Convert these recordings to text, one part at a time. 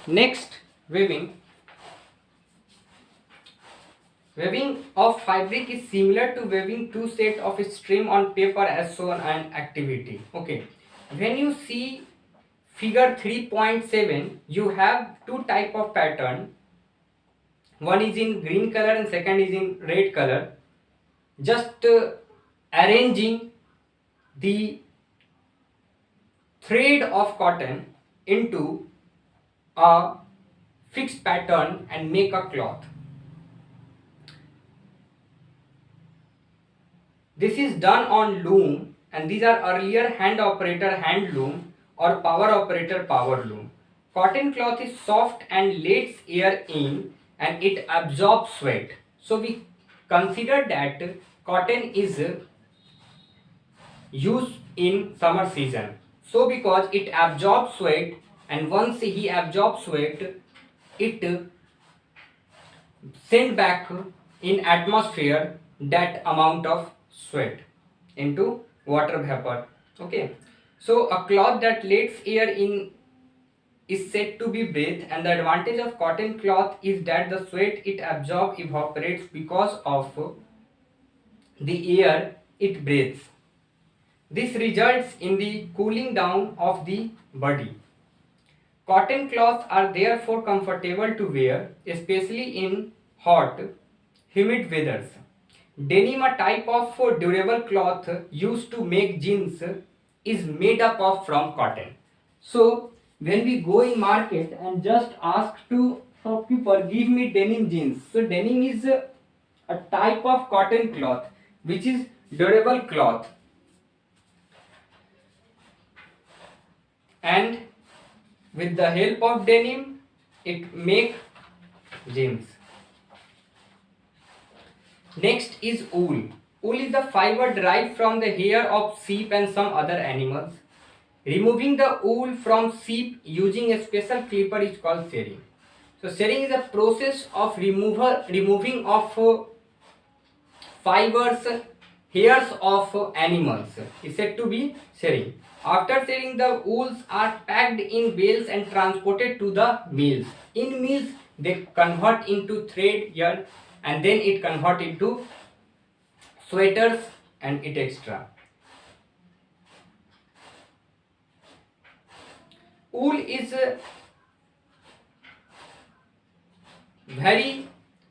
Next, weaving. Weaving of fabric is similar to weaving two sets of string on paper as shown an activity. Okay. When you see figure 3.7, you have two type of pattern. One is in green color and second is in red color. Just arranging the thread of cotton into a fixed pattern and make a cloth. This is done on loom, and these are earlier hand operator hand loom or power operator power loom. Cotton cloth is soft and lets air in and it absorbs sweat. So we consider that cotton is used in summer season. So because it absorbs sweat, and once he absorbs sweat, it send back in atmosphere that amount of sweat into water vapor. Okay, so a cloth that lets air in is said to be breath, and the advantage of cotton cloth is that the sweat it absorbs evaporates because of the air it breathes. This results in the cooling down of the body. Cotton cloths are therefore comfortable to wear, especially in hot, humid weathers. Denim, a type of durable cloth used to make jeans, is made up of from cotton. So when we go in market and just ask to shopkeeper, give me denim jeans. So denim is a type of cotton cloth which is durable cloth, and with the help of denim it make jeans. Next is wool. Wool is the fiber derived from the hair of sheep and some other animals. Removing the wool from sheep using a special clipper is called shearing. So shearing is a process of removing of fibers, hairs of animals is said to be shearing. After shearing, the wools are packed in bales and transported to the mills. In mills, they convert into thread, yarn, and then it convert into sweaters and it extra. Wool is very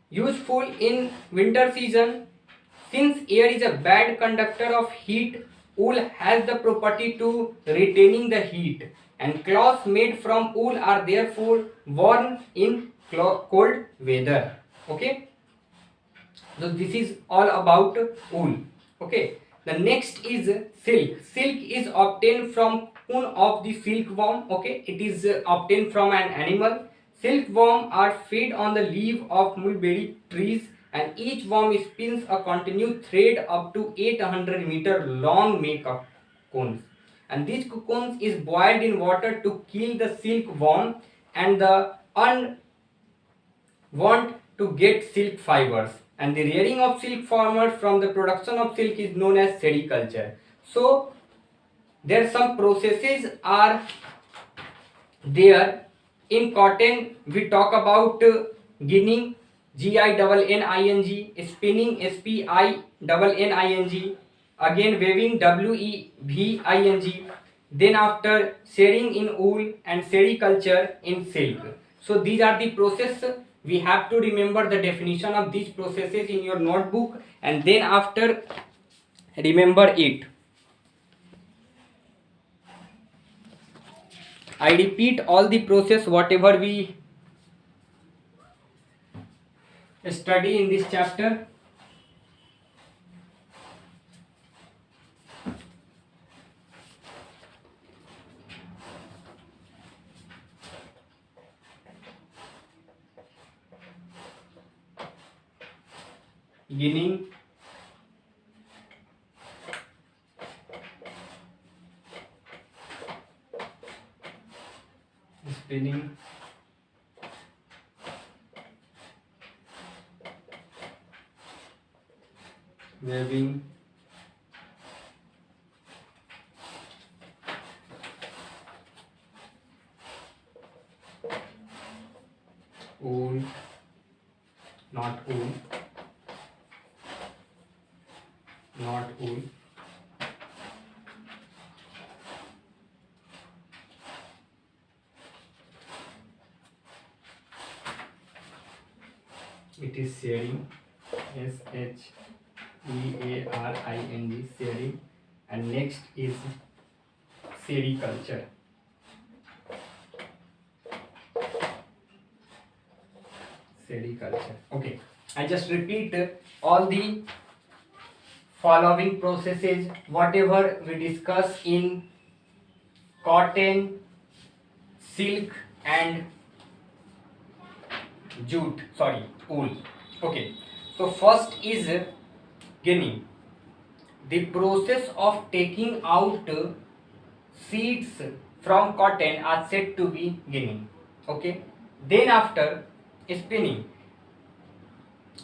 useful in winter season. Since air is a bad conductor of heat, wool has the property to retaining the heat, and cloths made from wool are therefore worn in cold weather. Okay, so this is all about wool. Okay, the next is silk. Silk is obtained from cocoon of the silkworm. Okay, it is obtained from an animal. Silkworm are fed on the leaf of mulberry trees, and each worm spins a continuous thread up to 800-meter long make of cocoons. And these cocoons is boiled in water to kill the silkworm and the want to get silk fibers, and the rearing of silk farmers from the production of silk is known as sericulture. So there some processes are there. In cotton we talk about ginning, GINNING, spinning, SPINNING, again weaving, WEVING, then after shearing in wool and sericulture in silk. So these are the process. We have to remember the definition of these processes in your notebook, and then after remember it. I repeat all the process whatever we study in this chapter. Ginning, spinning, weaving, wool, not wool, not wool. It is shearing, shearing, shearing, and next is sericulture. Sericulture. Okay, I just repeat all the following processes, whatever we discuss in cotton, silk, and jute. Sorry, wool. Okay, so first is ginning. The process of taking out seeds from cotton are said to be ginning. Okay, then after spinning,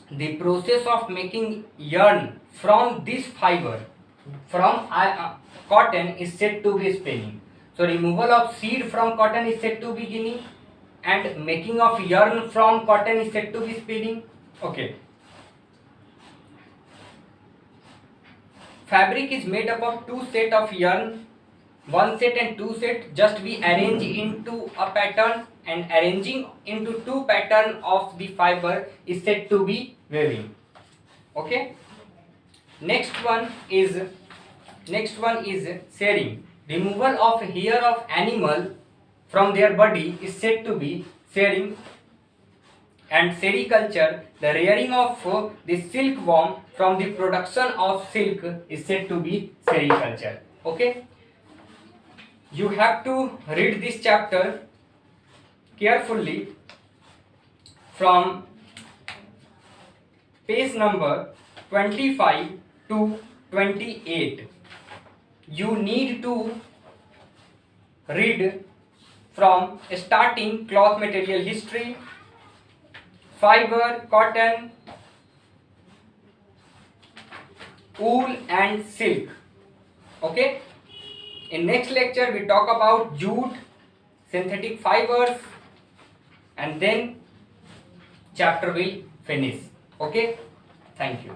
the process of making yarn from this fiber from cotton is said to be spinning. So removal of seed from cotton is said to be ginning, and making of yarn from cotton is said to be spinning. Okay. Fabric is made up of two set of yarn, one set and two set. Just we arrange into a pattern, and arranging into two pattern of the fiber is said to be weaving. Okay. Next one is shearing. Removal of hair of animal from their body is said to be shearing. And sericulture, the rearing of the silkworm from the production of silk is said to be sericulture. Okay, you have to read this chapter carefully from page number 25 to 28. You need to read from starting cloth material history, fiber, cotton, wool and silk. Okay, in next lecture we talk about jute, synthetic fibers, and then chapter will finish. Okay, thank you.